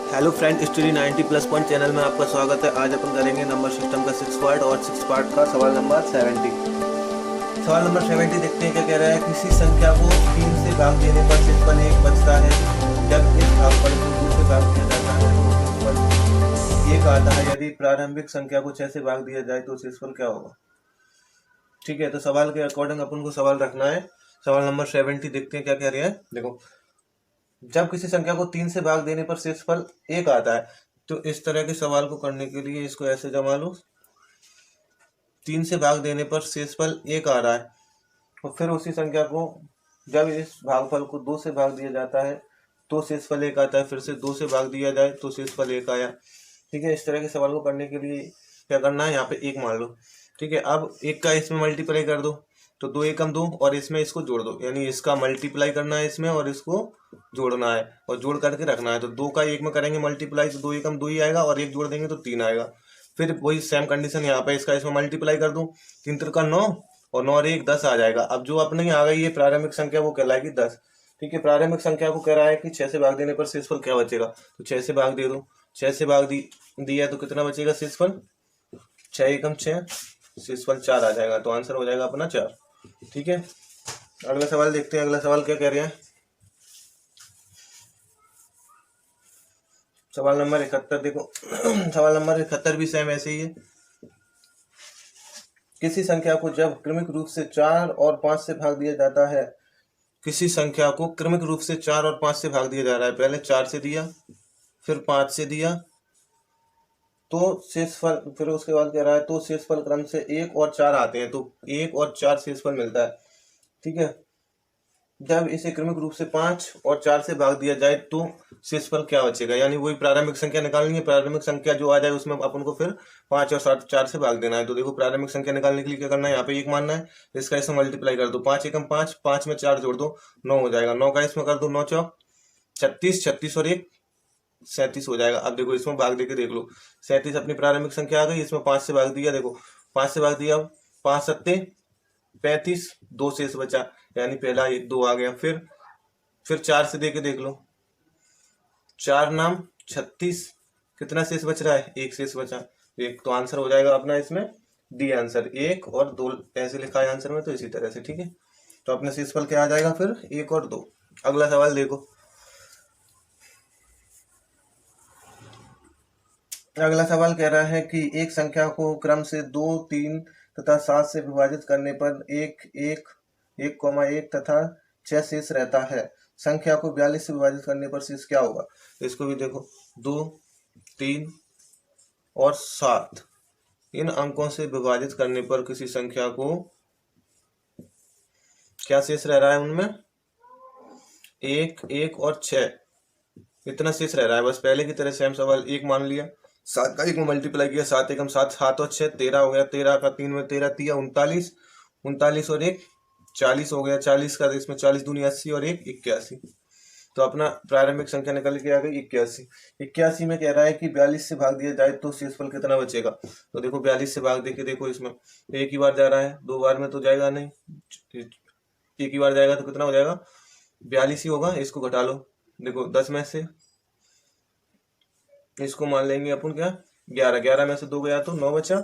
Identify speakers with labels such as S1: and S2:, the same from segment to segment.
S1: Hello friend, study 90 plus point channel में आपका स्वागत है। आज अपन करेंगे नंबर सिस्टम का 6 पार्ट और 6 पार्ट का सवाल नंबर 70। सवाल नंबर 70 देखते हैं क्या कह रहा है। किसी संख्या को 3 से भाग देने पर शेषफल 1 बचता है। जब इस भागफल को 2 से भाग दिया जाता है तो शेषफल 1 आता है। यदि प्रारंभिक संख्या को 6 से भाग दिया जाए तो शेषफल क्या होगा। ठीक है, तो सवाल के अकॉर्डिंग अपन को सवाल रखना है। सवाल नंबर 70 देखते हैं क्या कह रहे हैं। देखो, जब किसी संख्या को 3 से भाग देने पर शेषफल 1 आता है, तो इस तरह के सवाल को करने के लिए इसको ऐसे जमा लो। 3 से भाग देने पर शेषफल 1 आ रहा है, और फिर उसी संख्या को जब इस भागफल को 2 से भाग दिया जाता है तो शेषफल 1 आता है। फिर से 2 से भाग दिया जाए तो शेषफल 1 आया। ठीक है, इस तरह के सवाल को करने के लिए क्या करना है, यहाँ पे 1 मान लो। ठीक है, अब 1 का इसमें मल्टीप्लाई कर दो, तो 2 एकम 2 और इसमें इसको जोड़ दो, यानी इसका मल्टीप्लाई करना है इसमें और इसको जोड़ना है और जोड़ करके रखना है। तो 2 का 1 में करेंगे मल्टीप्लाई तो 2 एकम 2 ही आएगा, और 1 जोड़ देंगे तो 3 आएगा। फिर वही सेम कंडीशन यहाँ पे इसका इसमें मल्टीप्लाई कर दूं, 3 त्रिका 9 और 9 और 1 10 आ जाएगा। अब जो अपने आ गई ये प्रारंभिक संख्या वो कहलाएगी 10। ठीक है, प्रारंभिक संख्या को कह रहा है कि 6 से भाग देने पर शेषफल क्या बचेगा, तो 6 से भाग दे दो। 6 से भाग दिया तो कितना बचेगा शेषफल, 6 एकम 6, शेषफल 4 आ जाएगा। तो आंसर हो जाएगा अपना 4। ठीक है, अगला सवाल देखते हैं। अगला सवाल क्या कह रहे हैं। सवाल नंबर 71 देखो। सवाल नंबर 71 भी सेम ऐसे ही है। किसी संख्या को जब क्रमिक रूप से 4 और 5 से भाग दिया जाता है, किसी संख्या को क्रमिक रूप से 4 और 5 से भाग दिया जा रहा है। पहले 4 से दिया, फिर 5 से दिया, तो शेषफल, फिर उसके बाद कह रहा है तो शेषफल क्रम से 1 और 4 आते हैं, तो 1 और 4 शेषफल मिलता है। ठीक है, जब इसे क्रमिक रूप से 5 और 4 से भाग दिया जाए तो शेषफल क्या बचेगा, यानी वही प्रारंभिक संख्या निकालनी है। प्रारंभिक संख्या जो आ जाए उसमें अपन को फिर 5 और 4 से भाग देना है। तो देखो, प्रारंभिक संख्या निकालने के लिए क्या करना है, यहाँ पे 1 मानना है, इसका इसमें मल्टीप्लाई कर दो। 5 एकम 5, 5 में 4 जोड़ दो, 9 हो जाएगा। 9 का इसमें कर दो 9 चौक 36, 36 और 1 37 हो जाएगा। अब देखो इसमें भाग देके देख लो, 37 अपनी प्रारंभिक संख्या आ गई, इसमें 5 से भाग दिया। देखो 5 से भाग दिया, 5 सत्ते 35, 2 शेष बचा, यानी पहला 2 आ गया। फिर 4 से देके देख लो, 4 नाम 36, कितना शेष बच रहा है, 1 शेष बचा, 1। तो आंसर हो जाएगा अपना इसमें डी आंसर, 1 और 2 ऐसे लिखा है आंसर में, तो इसी तरह से। ठीक है, तो अपना शेषफल क्या आ जाएगा फिर, 1 और 2। अगला सवाल देखो। अगला सवाल कह रहा है कि एक संख्या को क्रम से 2, 3 तथा 7 से विभाजित करने पर 1, 1, 1, तथा 6 शेष रहता है। संख्या को 42 से विभाजित करने पर शेष क्या होगा। इसको भी देखो, 2, 3 और 7 इन अंकों से विभाजित करने पर किसी संख्या को क्या शेष रह रहा है, उनमें 1, 1 और 6 इतना शेष रह रहा है। बस पहले की तरह सेम सवाल, 1 मान लिया, 7 का 1 में मल्टीप्लाई किया, 7 एकम 7, 7 और 6 13 हो गया, 13 का 3 में 13 तिया 39, 39 और 1 40 हो गया, 40 का इसमें 40 दूनी 80 और 1 81। तो अपना प्रारंभिक संख्या निकल के आ गई 81। 81 में कह रहा है कि 42 से भाग दिया जाए तो शेषफल कितना बचेगा। तो देखो 42 से भाग देके देखो, इसमें एक ही बार जा रहा है, 2 बार में तो जाएगा नहीं, एक ही बार जाएगा तो कितना हो जाएगा, 42 ही होगा। इसको घटा लो, देखो 10 में से इसको मान लेंगे अपन क्या, 11, 11 में से 2 गया तो 9 बचा,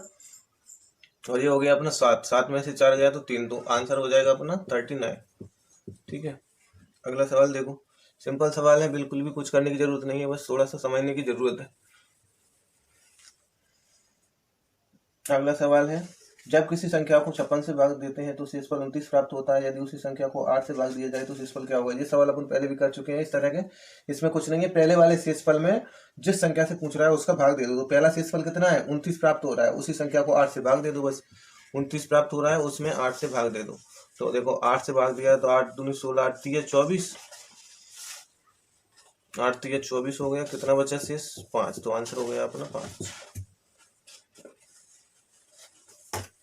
S1: और ये हो गया अपना 7, 7 में से 4 गया तो 3, तो आंसर हो जाएगा अपना 39। ठीक है, अगला सवाल देखो। सिंपल सवाल है, बिल्कुल भी कुछ करने की जरूरत नहीं है, बस थोड़ा सा समझने की जरूरत है। अगला सवाल है, जब किसी संख्या को 56 से भाग देते हैं तो शेषफल 29 प्राप्त होता है। यदि उसी संख्या को 8 से भाग दिया जाए तो शेषफल क्या होगा। ये सवाल अपन पहले भी कर चुके हैं इस तरह के, इसमें कुछ नहीं है। पहले वाले शेषफल में जिस संख्या से पूछ रहा है उसका भाग दे दो। तो पहला शेषफल कितना है, 29 प्राप्त हो रहा है, उसी संख्या को 8 से भाग दे दो, बस 29 प्राप्त हो रहा है, उसमें 8 से भाग दे दो। तो देखो 8 से भाग दिया तो 8 दूनी 16, 8 तिया 24, 8 तिया 24 हो गया, कितना बचा शेष 5, तो आंसर हो गया अपना 5।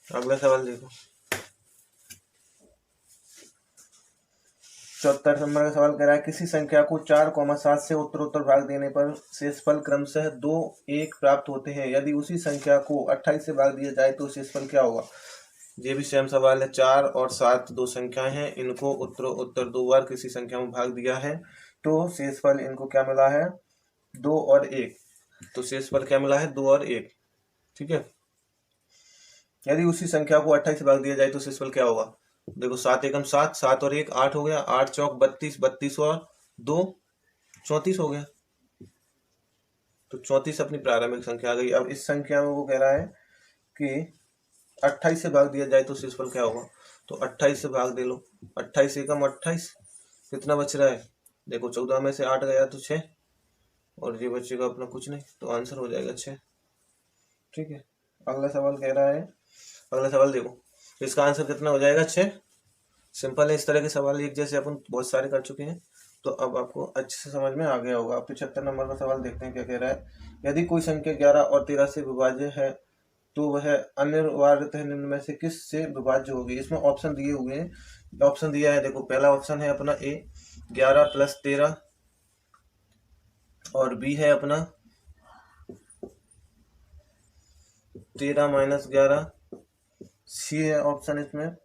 S1: अगला सवाल देखो। 74 नंबर का सवाल कह रहा है, किसी संख्या को 4, 7 से उत्तरोत्तर भाग देने पर शेषफल क्रमशः 2, 1 प्राप्त होते हैं। यदि उसी संख्या को 28 से भाग दिया जाए तो शेषफल क्या होगा। ये भी सेम सवाल है। 4 और 7 दो संख्याएं हैं, इनको उत्तरोत्तर 2 बार किसी संख्या में भाग दिया है तो शेषफल इनको क्या मिला है, 2 और 1, तो शेषफल क्या मिला है 2 और 1। ठीक है, यदि उसी संख्या को 28 से भाग दिया जाए तो शेषफल क्या होगा। देखो 7 एकम 7, 7 और 1 8 हो गया, 8 चौक 32, 32 और 2 34 हो गया। तो 34 अपनी प्रारंभिक संख्या आ गई। अब इस संख्या में वो कह रहा है कि 28 से भाग दिया जाए तो शेषफल क्या होगा। तो 28 से भाग दे लो, 28 एकम 28, कितना बच रहा है। देखो 14 में से 8 गया तो 6, और ये बचेगा अपना कुछ नहीं, तो आंसर हो जाएगा 6। ठीक है, अगला सवाल कह रहा है, अगला सवाल देखो, इसका आंसर कितना हो जाएगा 6। सिंपल है, इस तरह के सवाल एक जैसे अपन बहुत सारे कर चुके हैं, तो अब आपको अच्छे से समझ में आ गया होगा। अब 75 नंबर का सवाल देखते हैं क्या कह रहा है। यदि कोई संख्या 11 और 13 से विभाज्य है तो वह अनिवार्यतः निम्न में से किस से विभाज्य होगी। इसमें ऑप्शन दिए हुए हैं, ऑप्शन दिया है, देखो पहला ऑप्शन है अपना ए 11 + 13, और बी है अपना 13 - 11, सी है ऑप्शन इसमें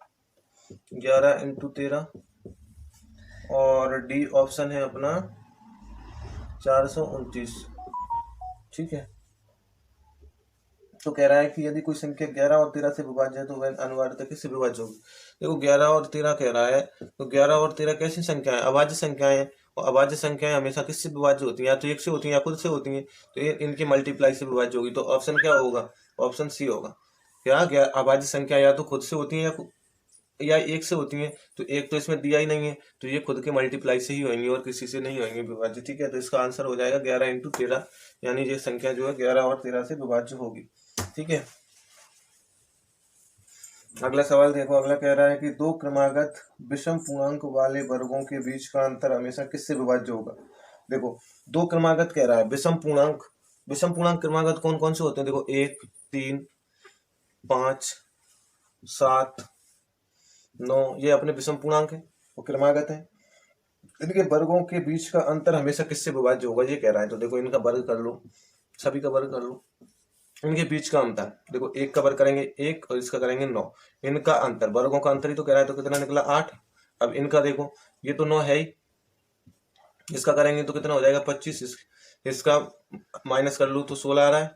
S1: 11 × 13, और डी ऑप्शन है अपना 429। ठीक है, तो कह रहा है कि यदि कोई संख्या 11 और 13 से विभाज्य है तो वह अनिवार्यतः किससे विभाज्य होगी। देखो 11 और 13 कह रहा है, तो 11 और 13 कैसी संख्याएं, अभाज्य संख्याएं हैं, और अभाज्य संख्याएं हमेशा किससे विभाज्य होती हैं, या तो 1 से होती हैं या खुद से होती हैं, तो ये इनके मल्टीप्लाई से विभाज्य होगी। तो ऑप्शन क्या होगा, ऑप्शन सी होगा। क्या अभाज्य संख्या या तो खुद से होती है या 1 से होती हैं, तो 1 तो इसमें दिया ही नहीं है, तो ये खुद के मल्टीप्लाई से ही होंगी और किसी से नहीं होंगे विभाज्य। ठीक है, तो इसका आंसर हो जाएगा 11 × 13, यानी ये संख्या जो है 11 और 13 से विभाज्य होगी। ठीक है, अगला सवाल देखो, अगला कह रहा है कि दो क्रमागत विषम पूर्णांक वाले वर्गों के बीच का अंतर हमेशा किससे विभाज्य होगा। देखो दो क्रमागत कह रहा है, विषम पूर्णांक, विषम पूर्णांक क्रमागत कौन कौन से होते हैं। देखो 1 3 5 7 9, ये अपने विषम पूर्णांक है, वो क्रमागत है। इनके वर्गों के बीच का अंतर हमेशा किससे विभाज्य होगा, ये कह रहा है। तो देखो इनका वर्ग कर लो, सभी का वर्ग कर लो, इनके बीच का अंतर, देखो 1 का वर्ग करेंगे 1 और इसका करेंगे 9, इनका अंतर, वर्गों का अंतर ही तो कह रहा है, तो कितना निकला 8। अब इनका देखो, ये तो 9 है ही, इसका करेंगे तो कितना हो जाएगा 25, इसका माइनस कर लो तो 16 आ रहा है।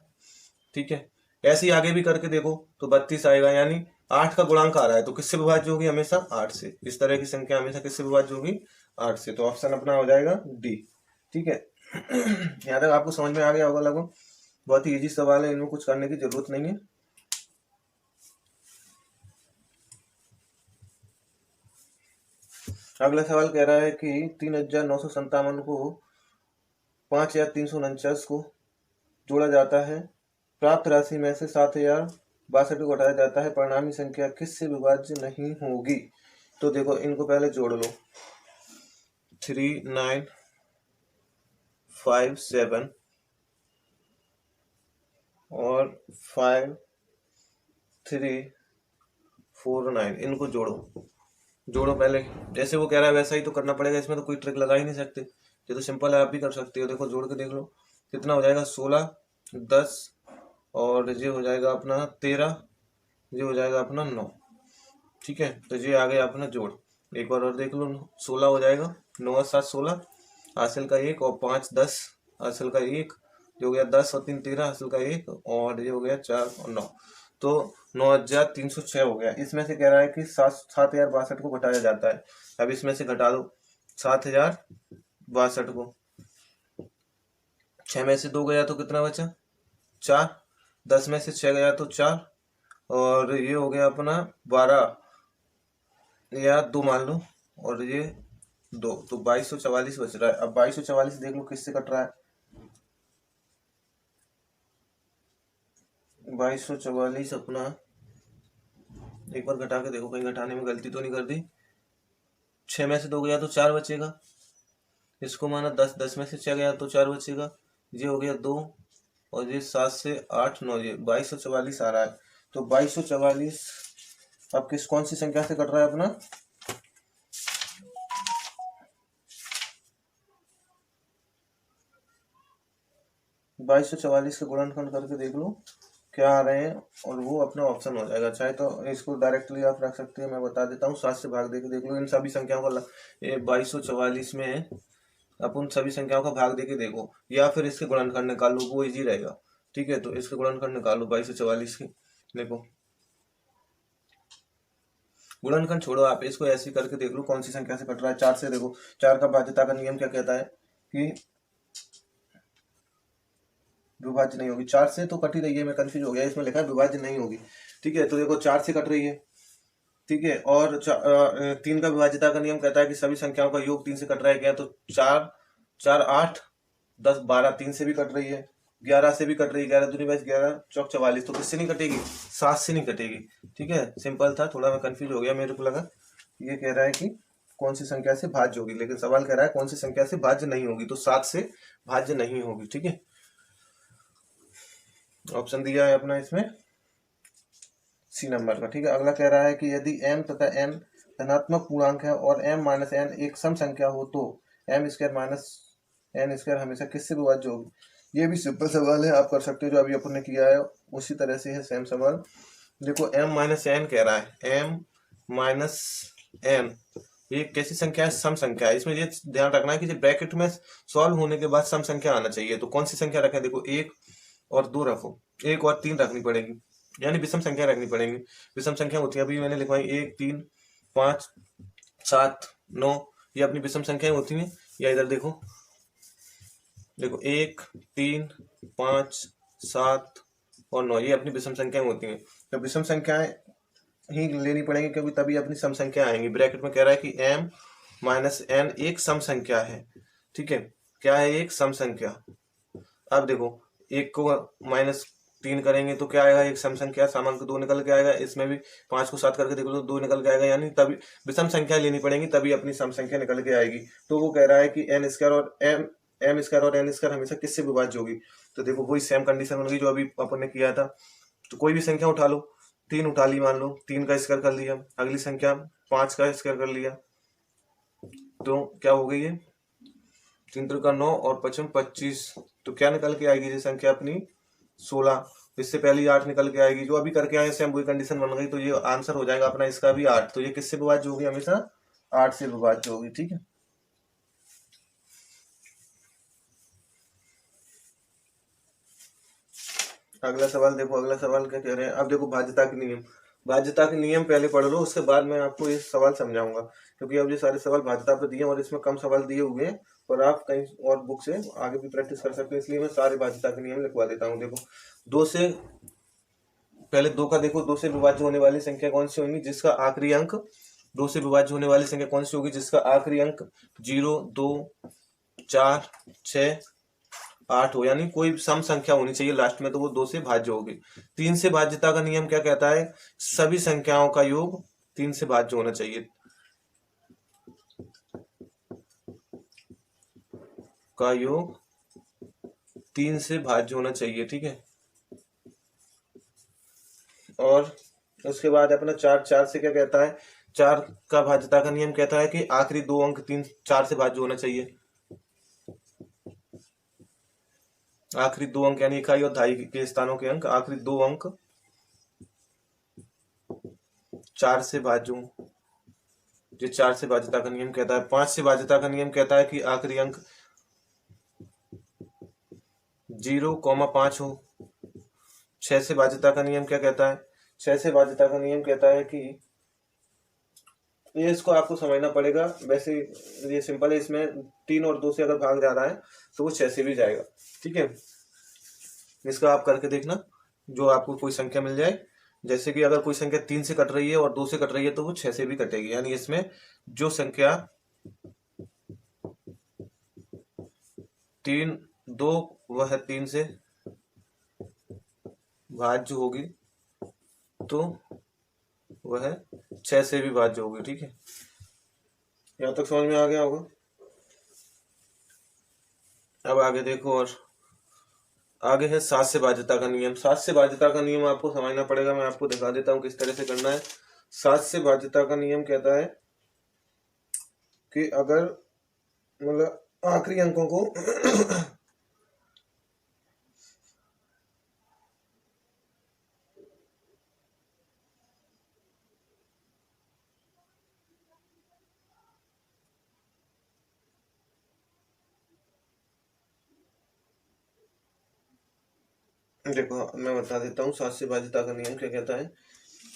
S1: ठीक है, ऐसे ही आगे भी करके देखो तो 32 आएगा, यानी 8 का गुणांक आ रहा है, तो किससे विभाज्य होगी, हमेशा 8 से। इस तरह की संख्या हमेशा किससे विभाज्य होगी, 8 से। तो ऑप्शन अपना हो जाएगा डी। ठीक है, यहाँ तक आपको समझ में आ गया होगा लगभग, बहुत ही इजी सवाल है, इनमें कुछ करने की जरूरत नहीं है। अगला सवाल कह रहा है कि 3957 को 5349 को जोड़ा जाता है, प्राप्त राशि में से 7062 को घटाया जाता है, परिणामी संख्या किससे विभाज्य नहीं होगी। तो देखो इनको पहले जोड़ लो, 3957 और 5349, इनको जोड़ो, जोड़ो पहले, जैसे वो कह रहा है वैसा ही तो करना पड़ेगा, इसमें तो कोई ट्रिक लगा ही नहीं सकते, ये तो सिंपल है, आप भी कर सकते हो। देखो जोड़ के देख लो कितना हो जाएगा, 16 10 और ये हो जाएगा अपना 13, ये हो जाएगा अपना 9। ठीक है, तो ये आ गया अपना जोड़, एक बार और देख लो, 16 हो जाएगा, 9 7 16, हासिल का 1 और 5 10, हासिल का 1, ये हो गया 10 और 3 13, हासिल का 1, और ये हो गया 4 और 9, तो 9306 हो गया। इसमें से कह रहा है कि 7062 को घटाया जाता है। अब इसमें से घटा दो 7062 को, 6 में से 2 गया तो कितना बचा 4, 10 में से 6 गया तो 4, और ये हो गया अपना 12 या 2 मान लो, और ये 2, तो 2244 बच रहा है। अब 2244 देख लो किससे कट रहा है, 2244 अपना, एक बार घटा के देखो कहीं घटाने में गलती तो नहीं कर दी। 6 में से 2 गया तो 4 बचेगा, इसको माना 10, 10 में से 6 गया तो 4 बचेगा, ये हो गया 2, और ये 7 से 8 9, ये 2244 आ रहा है। तो 2244 अब कौन सी संख्या से कट रहा है अपना, 2244 का गुणनखंड करके देख लो क्या आ रहे हैं, और वो अपना ऑप्शन हो जाएगा। चाहे तो इसको डायरेक्टली आप रख सकते हैं, मैं बता देता हूँ, 7 से भाग दे के देख लो इन सभी संख्याओं का। 2244 में अपन सभी संख्याओं का भाग देके देखो, या फिर इसके गुणनखंड निकाल लो, वो इजी रहेगा। ठीक है, तो इसके गुणनखंड निकालो 22 से 44 की। देखो गुणनखंड छोड़ो, आप इसको ऐसे ही करके देख लो कौन सी संख्या से कट रहा है। 4 से देखो, 4 का भाज्यता का नियम क्या कहता है कि विभाज्य नहीं होगी। 4 से तो कट ही रही है, मैं कंफ्यूज हो गया, इसमें लिखा है विभाज्य नहीं होगी। ठीक है, तो देखो 4 से कट रही है। ठीक है, और 3 का विभाज्यता का नियम कहता है कि सभी संख्याओं का योग 3 से कट रहा है क्या, तो 4 4 8 10 12 3 से भी कट रही है, 11 से भी कट रही है, 11 दूनी 22 11 चौक 44, तो किससे नहीं कटेगी, 7 से नहीं कटेगी। ठीक है, सिंपल था, थोड़ा मैं कंफ्यूज हो गया, मेरे को लगा ये कह रहा है कि कौन सी संख्या से भाज्य होगी, लेकिन सवाल कह रहा है कौन सी संख्या से भाज्य नहीं होगी, तो 7 से भाज्य नहीं होगी। ठीक है, ऑप्शन दिया है अपना इसमें सी नंबर का। ठीक है, अगला कह रहा है कि यदि m तथा n धनात्मक पूर्णांक है और m माइनस n एक सम संख्या हो तो m square minus n square हमेशा किससे विभाज्य होगी। ये भी सिंपल सवाल है, आप कर सकते हो, जो अभी अपन ने किया है उसी तरह से है, सेम सवाल। देखो m माइनस n कह रहा है, m माइनस n ये कैसी संख्या है, सम संख्या है। इसमें ये ध्यान रखना है कि ब्रैकेट में सॉल्व होने के बाद सम संख्या आना चाहिए, तो कौन सी संख्या रखें, देखो 1 और 2 रखो, 1 और 3 रखनी पड़ेगी, यानी विषम संख्या रखनी पड़ेगी। विषम संख्या होती है, अभी मैंने लिखवाई 1 3 5 7 9, ये अपनी विषम संख्याएं होती हैं। या इधर देखो, देखो 1 3 5 7 और 9, ये अपनी विषम संख्याएं होती हैं। तो विषम संख्याएं ही लेनी पड़ेंगी, क्योंकि तभी अपनी सम संख्या आएंगी। ब्रैकेट में कह रहा है कि m माइनस n एक सम संख्या है। ठीक है, क्या है, एक सम संख्या। अब देखो 1 को -3 करेंगे तो क्या आएगा, एक सम संख्या, सामांक 2 निकल के आएगा। इसमें भी 5 को 7 करके देखो तो 2 निकल के आएगा, यानी तभी विषम संख्या लेनी पड़ेंगी, तभी अपनी सम संख्या निकल के आएगी। तो वो कह रहा है कि n स्क्वायर और m स्क्वायर और n स्क्वायर हमेशा किससे विभाज्य होगी, तो देखो वही सेम कंडीशन होगी जो अभी अपन ने किया था। तो कोई भी संख्या उठा लो, 3 उठा ली, मान लो 3 का स्क्वायर कर लिया, अगली संख्या 5 का स्क्वायर कर लिया, तो क्या हो गई है, 3 3 का 9 और 5 25, तो क्या निकल के आएगी ये संख्या अपनी 16। इससे पहले 8 निकल के आएगी, जो अभी करके आए सेम वही कंडीशन बन गई, तो ये आंसर हो जाएगा अपना इसका भी 8। तो ये किससे विभाज्य होगी, हमेशा 8 से विभाज्य होगी। ठीक है, अगला सवाल देखो, अगला सवाल क्या कह रहे हैं। अब देखो भाज्यता के नियम, भाज्यता के नियम पहले पढ़ लो, उसके बाद मैं आपको ये सवाल समझाऊंगा, क्योंकि अब ये सारे सवाल भाज्यता पे दिए और इसमें कम सवाल दिए हुए हैं, और आप कहीं और बुक से आगे भी प्रैक्टिस कर सकते हैं, इसलिए मैं सारे भाज्यता के नियम लिखवा देता हूँ। देखो 2 से पहले 2 का देखो, 2 से विभाज्य होने वाली संख्या कौन सी होगी, जिसका आखिरी अंक 2 से विभाज्य होने वाली संख्या कौन सी होगी, जिसका आखिरी अंक 0 2 4 6 8 हो, यानी कोई सम संख्या होनी चाहिए लास्ट में, तो वो 2 से भाज्य होगी। 3 से भाज्यता का नियम क्या कहता है, सभी संख्याओं का योग 3 से भाज्य होना चाहिए, का योग 3 से भाज्य होना चाहिए। ठीक है, और उसके बाद अपना 4 से क्या कहता है, 4 का भाज्यता का नियम कहता है कि आखिरी 2 अंक 3 4 से भाज्य होना चाहिए, आखिरी 2 अंक यानी इकाई और दहाई के स्थानों के अंक, आखिरी 2 अंक 4 से भाज्य हो, जो 4 से भाज्यता का नियम कहता है। 5 से भाज्यता का नियम कहता है कि आखिरी अंक 0,5 हो। 6 से भाज्यता का नियम क्या कहता है, 6 से भाज्यता का नियम कहता है कि ये, इसको आपको समझना पड़ेगा, वैसे ये सिंपल है, इसमें 3 और 2 से अगर भाग जा रहा है तो वो 6 से भी जाएगा। ठीक है, इसका आप करके देखना, जो आपको कोई संख्या मिल जाए, जैसे कि अगर कोई संख्या 3 से कट रही है और 2 से कट रही है तो वो 6 से भी कटेगी, यानी इसमें जो संख्या 3 2 वह 3 से भाज्य होगी, तो वह 6 से भी भाज्य होगी। ठीक है, यहाँ तक समझ में आ गया होगा। अब आगे देखो, और आगे है 7 से भाज्यता का नियम। 7 से भाज्यता का नियम आपको समझना पड़ेगा, मैं आपको दिखा देता हूँ किस तरह से करना है। 7 से भाज्यता का नियम कहता है कि अगर मतलब आखिरी अंकों को देखो मैं बता देता हूँ, 7 से भाज्यता का नियम क्या कहता है।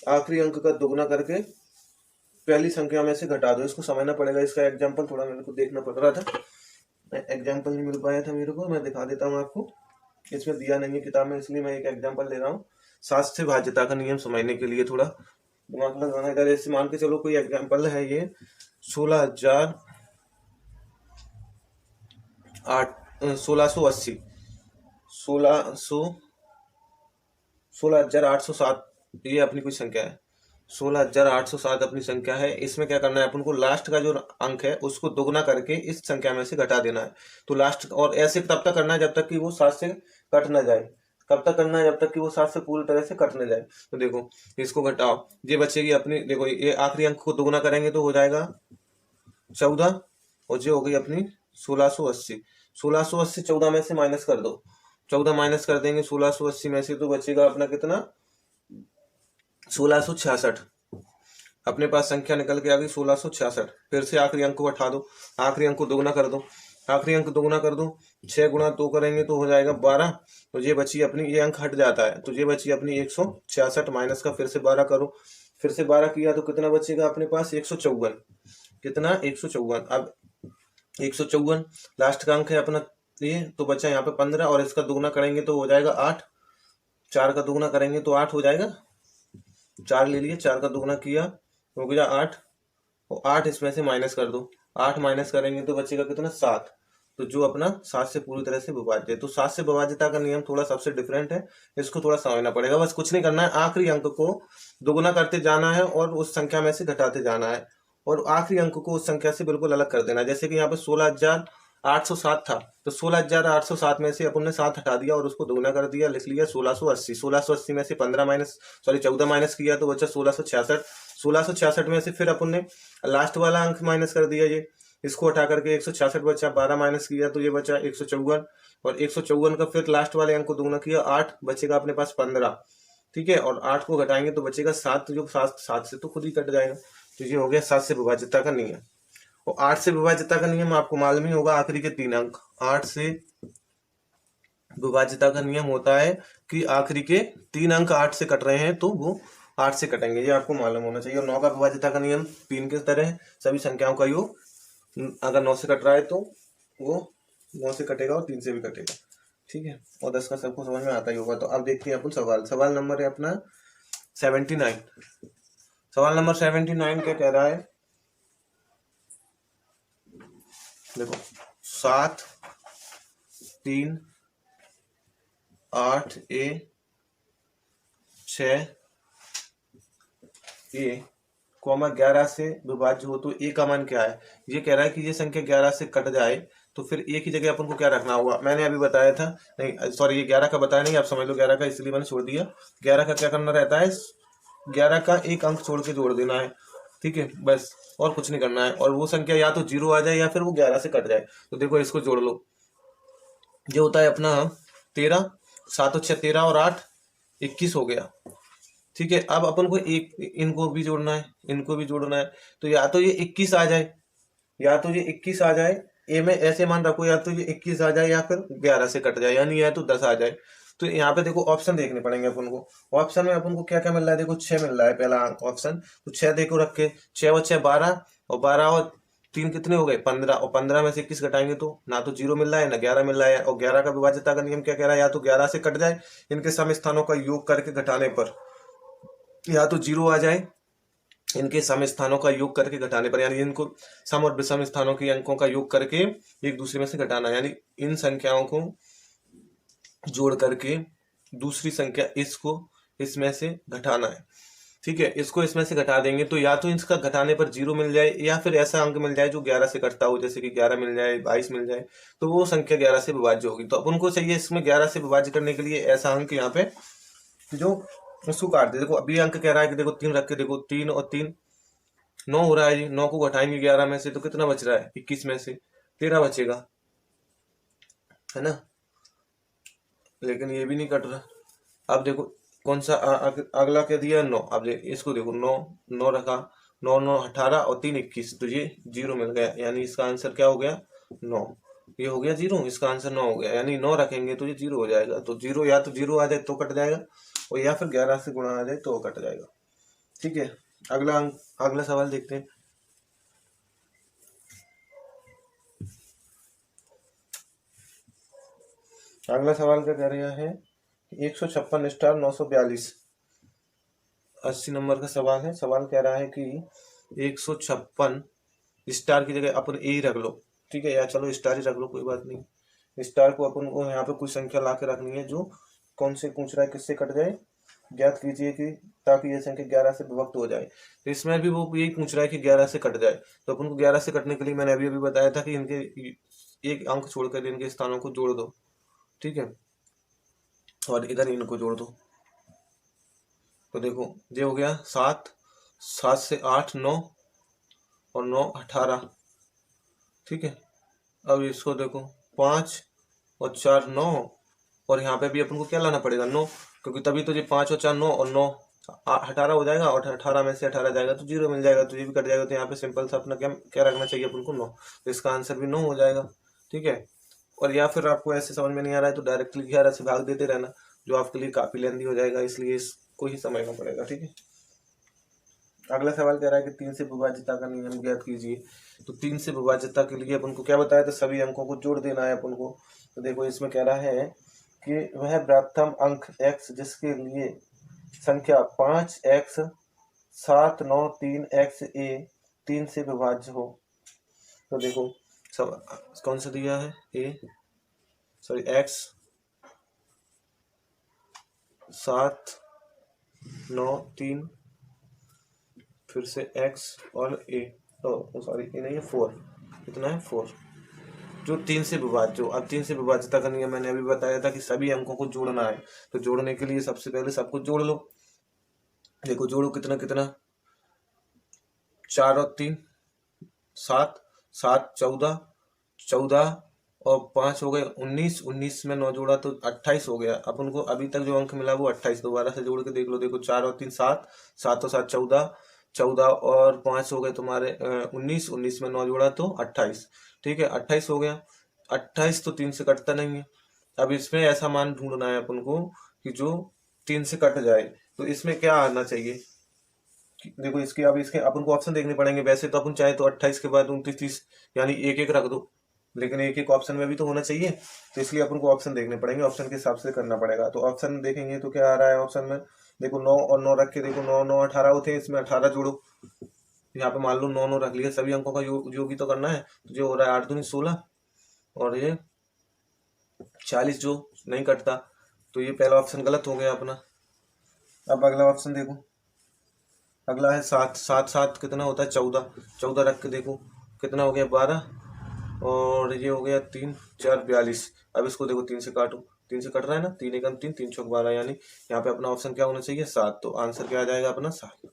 S1: आखिरी अंक का दोगुना करके पहली संख्या में से घटा दो। इसको समझना पड़ेगा। इसका एग्जाम्पल थोड़ा मेरे को देखना पड़ रहा था, एग्जाम्पल नहीं मिल पाया था मेरे को। मैं दिखा देता हूँ आपको, इसमें दिया नहीं है किताब में, इसलिए मैं एक एग्जाम्पल ले रहा हूँ। 7 से भाज्यता का नियम समझने के लिए थोड़ा दिमाग लगाना है। ऐसे मान के चलो कोई एग्जाम्पल है ये 16,880 16,807 ये अपनी कोई संख्या है। 16,807 अपनी संख्या है। इसमें क्या करना है अपन को, लास्ट का जो अंक है उसको दोगुना करके इस संख्या में से घटा देना है। तो लास्ट, और ऐसे तब तक करना है जब तक कि वो 7 से कट ना जाए। कब तक करना है, जब तक कि वो 7 से पूरी तरह से कट ना जाए। तो देखो इसको घटाओ, ये बचेगी अपनी, देखो ये आखिरी अंक को दोगुना करेंगे तो हो जाएगा 14, और ये हो गई अपनी 1680। 1680 14 में से माइनस कर दो, 14 माइनस कर देंगे 1680 में से, तो बचेगा अपना कितना, 1666। अपने पास संख्या निकल के आ गई 1666। फिर से आखिरी अंक को हटा दो, आखिरी अंक को दोगुना कर दो, आखिरी अंक दोगुना कर दो, 6 गुणा 2 करेंगे तो हो जाएगा 12। तो ये बची अपनी, ये अंक हट जाता है तो ये बची अपनी 166 माइनस का फिर से 12 करो, फिर से 12 किया तो कितना बचेगा अपने पास, 154। कितना, 154। अब 154 लास्ट का अंक है अपना ये, तो बचा यहाँ पे 15, और इसका दोगुना करेंगे तो हो जाएगा 8। 4 का दोगुना करेंगे तो 8 हो जाएगा, 4 ले लिए, 4 का दोगुना किया हो गया 8, और 8 इसमें से माइनस कर दो, 8 माइनस करेंगे तो बचेगा कितना, 7। तो जो अपना 7 से पूरी तरह से विभाज्य है। तो 7 से विभाज्यता का नियम थोड़ा सबसे डिफरेंट है, इसको थोड़ा समझना पड़ेगा। बस कुछ नहीं करना है, आखिरी अंक को दोगुना करते जाना है और उस संख्या में से घटाते जाना है, और आखिरी अंक को उस संख्या से बिल्कुल अलग कर देना है। जैसे कि यहाँ पे 16,807 था, तो 16,807 में से अपन ने 7 हटा दिया और उसको दोगुना कर दिया, लिख लिया 1680। 1680 में से 14 माइनस किया तो बचा 1666। 1666 में से फिर अपन ने लास्ट वाला अंक माइनस कर दिया, ये इसको हटा करके 166 बचा, 12 माइनस किया तो ये बचा 154, और 154 का फिर लास्ट वाले अंक को दोगुना किया, 8 बचेगा अपने पास 15। ठीक है, और 8 को घटाएंगे तो बचेगा 7, जो 7 से तो खुद ही कट जाएगा। तो ये हो गया 7 से विभाज्यता का नियम। और 8 से विभाज्यता का नियम आपको मालूम ही होगा, आखिरी के 3 अंक। 8 से विभाज्यता का नियम होता है कि आखिरी के 3 अंक 8 से कट रहे हैं तो वो 8 से कटेंगे, ये आपको मालूम होना चाहिए। और 9 का विभाज्यता का नियम 3 के तरह है, सभी संख्याओं का योग अगर 9 से कट रहा है तो वो 9 से कटेगा और 3 से भी कटेगा। ठीक है, और 10 का सबको समझ में आता ही होगा। तो अब देखते हैं अपन सवाल नंबर है अपना 79। सवाल नंबर 79 क्या कह रहा है, देखो 7, 3, 8 ए 6 ए कॉमा 11 से विभाज्य हो तो ए का मान क्या है। ये कह रहा है कि ये संख्या 11 से कट जाए तो फिर ए की जगह अपन को क्या रखना होगा। मैंने अभी बताया था, नहीं सॉरी, ये 11 का बताया नहीं, आप समझ लो 11 का, इसलिए मैंने छोड़ दिया। 11 का क्या करना रहता है, 11 का एक अंक छोड़ के जोड़ देना है। ठीक है, बस और कुछ नहीं करना है। और वो संख्या या तो 0 आ जाए या फिर वो 11 से कट जाए। तो देखो इसको जोड़ लो, ये होता है अपना 13, 7 और 6 13 और 8 21 हो गया। ठीक है, अब अपन को एक इनको भी जोड़ना है, इनको भी जोड़ना है। तो या तो ये 21 आ जाए, या तो ये 21 आ जाए, ए में ऐसे मान रखो, या तो ये 21 आ जाए या फिर 11 से कट जाए, यानी या तो 10 आ जाए। तो यहाँ पे देखो ऑप्शन देखने पड़ेंगे अपन को। ऑप्शन में अपन को क्या क्या मिल रहा है, देखो 6 मिल रहा है पहला ऑप्शन। तो 6 देखो रख के, 6 और 6 12, और 12 और 3 कितने हो गए 15, और 15 में से 21 घटाएंगे तो ना तो 0 मिल रहा है ना 11 मिल रहा है। और 11 का विभाज्यता का नियम क्या कह रहा है, या तो 11 से कट जाए इनके सम स्थानों का योग करके घटाने पर, या तो 0 आ जाए इनके सम स्थानों का योग करके घटाने पर, यानी इनको सम और विषम स्थानों के अंकों का योग करके एक दूसरे में से घटाना, यानी इन संख्याओं को जोड़ करके दूसरी संख्या इसको इसमें से घटाना है। ठीक है, इसको इसमें से घटा देंगे तो या तो इसका घटाने पर 0 मिल जाए या फिर ऐसा अंक मिल जाए जो 11 से कटता हो, जैसे कि 11 मिल जाए, 22 मिल जाए, तो वो संख्या 11 से विभाज्य होगी। तो अपन को चाहिए इसमें 11 से विभाज्य करने के लिए ऐसा अंक यहाँ पे जो उसको काट दे। देखो अभी अंक कह रहा है कि देखो 3 रख के, देखो 3 और 3 9 हो रहा है जी। 9 को घटाएंगे 11 में से तो कितना बच रहा है, 21 में से 13 बचेगा, है ना। लेकिन ये भी नहीं कट रहा। अब देखो कौन सा अगला क्या दिया, 9। अब इसको देखो 9 रखा, 9 9 18 और 3 21, तो ये 0 मिल गया, यानी इसका आंसर क्या हो गया 9। ये हो गया 0, इसका आंसर 9 हो गया, यानी 9 रखेंगे तो ये 0 हो जाएगा। तो 0 या तो 0 आ जाए तो कट जाएगा, और या फिर 11 से गुणा आ जाए तो कट जाएगा। ठीक है, अगला सवाल देखते हैं। अगला सवाल क्या कह रहा है, 156 स्टार 942, 80 नंबर का सवाल है। सवाल कह रहा है कि 156 स्टार की जगह अपन ए ही रख लो, ठीक है, या चलो स्टार ही रख लो, कोई बात नहीं। स्टार को अपन को यहाँ पे कोई संख्या ला के रखनी है, जो कौन से पूछ रहा है, किससे कट जाए, ज्ञात कीजिए कि ताकि ये संख्या 11 से विभक्त हो जाए। तो इसमें भी वो यही पूछ रहा है कि 11 से कट जाए। तो अपन को 11 से कटने के लिए मैंने अभी अभी बताया था कि इनके एक अंक छोड़कर इनके स्थानों को जोड़ दो, ठीक है, और इधर इनको जोड़ दो। तो देखो ये हो गया 7, 7 से 8 9, और 9 18, ठीक है। अब इसको देखो 5 और 4 9, और यहाँ पे भी अपन को क्या लाना पड़ेगा 9, क्योंकि तभी तो ये 5 और 4 9 और 9 18 हो जाएगा, और 18 में से 18 जाएगा तो 0 मिल जाएगा, तो ये भी कट जाएगा। तो यहाँ पे सिंपल सा अपना क्या क्या रखना चाहिए अपन को 9, तो इसका आंसर भी 9 हो जाएगा, ठीक है। और या फिर आपको ऐसे समझ में नहीं आ रहा है तो डायरेक्टली 11 से भाग देते रहना, जो आपके लिए काफी लेंदी हो जाएगा, इसलिए इसको ही समझना पड़ेगा, ठीक है। अगला सवाल कह रहा है कि 3 से विभाज्यता का नियम ज्ञात कीजिए। तो 3 से विभाज्यता के लिए अपन को क्या बताया था, सभी अंकों को जोड़ देना है अपन को। तो देखो इसमें कह रहा है कि वह प्रथम अंक x जिसके लिए संख्या 5x 7 9 3 x a 3 से विभाज्य हो। तो देखो सब कौन सा दिया है, x 7 9 3, फिर से x और a, तो सॉरी ये नहीं है 4, कितना है 4, जो 3 से विभाज्य हो। अब 3 से विभाज्यता का नियम मैंने अभी बताया था कि सभी अंकों को जोड़ना है। तो जोड़ने के लिए सबसे पहले सबको जोड़ लो। देखो जोड़ो कितना कितना, 4 और 3 7, 7 14, 14 और 5 हो गए 19, 19 में 9 जोड़ा तो 28 हो गया। अपन को अभी तक जो अंक मिला वो 28, दोबारा से जोड़ के देख लो। देखो 4 और 3 7, 7 और 7 14, 14 और 5 हो गए तुम्हारे 19, 19 में 9 जोड़ा तो 28, ठीक है, 28 हो गया। 28 तो 3 से कटता नहीं है। अब इसमें ऐसा मान ढूंढना है अपन को कि जो 3 से कट जाए। तो इसमें क्या आना चाहिए, देखो इसके अब इसके अपन को ऑप्शन देखने पड़ेंगे। वैसे तो अपन चाहे तो 28 के बाद 29 30 यानी एक एक रख दो, लेकिन एक एक ऑप्शन में भी तो होना चाहिए, तो इसलिए अपन को ऑप्शन देखने पड़ेंगे, ऑप्शन के हिसाब से करना पड़ेगा। तो ऑप्शन देखेंगे तो क्या आ रहा है ऑप्शन में, देखो 9 और 9 रख के देखो 9 9 18 होते हैं, इसमें 18 जोड़ो। यहाँ पे मान लो 9 9 रख लिया, सभी अंकों का योग ही तो करना है। तो जो हो रहा है 8 दूनी 16, और ये 40 जो नहीं कटता, तो ये पहला ऑप्शन गलत हो गया अपना। अब अगला ऑप्शन देखो, अगला है 7, 7 7 कितना होता है 14, 14 रख के देखो कितना हो गया 12, और ये हो गया 3 4 42। अब इसको देखो 3 से काटो, 3 से कट रहा है ना, 3 एकम 3 3 चौक 12, यानी यहाँ पे अपना ऑप्शन क्या होना चाहिए 7। तो आंसर क्या आ जाएगा अपना 7,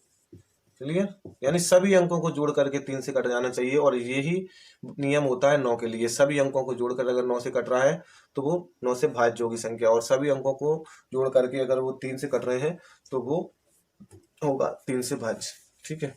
S1: क्लियर। यानी सभी अंकों को जोड़ करके 3 से कट जाना चाहिए, और यही नियम होता है 9 के लिए। सभी अंकों को जोड़कर अगर 9 से कट रहा है तो वो 9 से भाज्य होगी संख्या, और सभी अंकों को जोड़ करके अगर वो 3 से कट रहे हैं तो वो होगा 3 से भाज्य, ठीक है।